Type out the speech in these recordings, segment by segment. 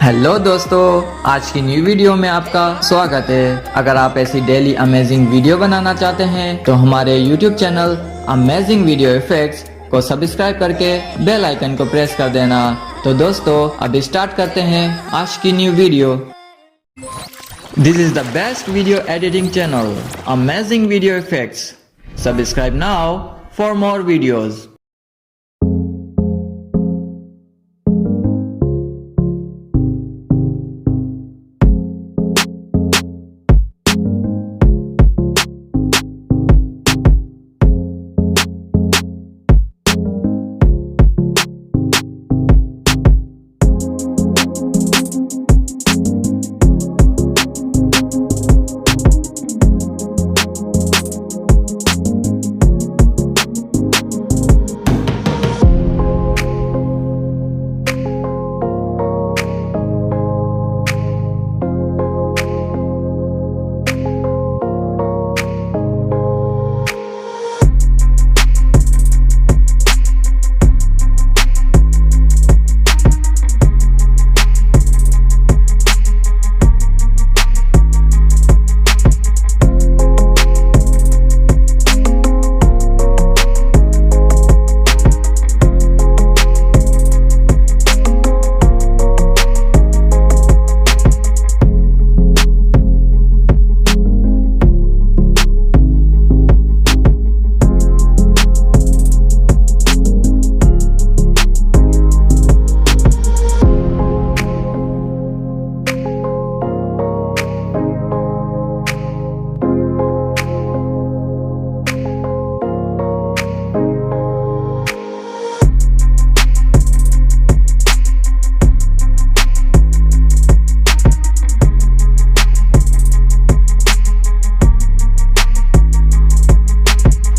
Hello दोस्तों, आज की न्यू वीडियो में आपका स्वागत है। अगर आप ऐसी डेली अमेजिंग वीडियो बनाना चाहते हैं तो हमारे YouTube channel amazing video effects को सब्सक्राइब करके बेल आइकन को प्रेस कर देना। तो दोस्तों अभी स्टार्ट करते हैं आज की new video. This is the best video editing channel amazing video effects. Subscribe now for more videos.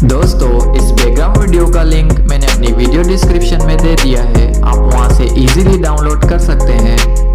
दोस्तों इस बैकग्राउंड वीडियो का लिंक मैंने अपनी वीडियो डिस्क्रिप्शन में दे दिया है, आप वहां से इजीली डाउनलोड कर सकते हैं।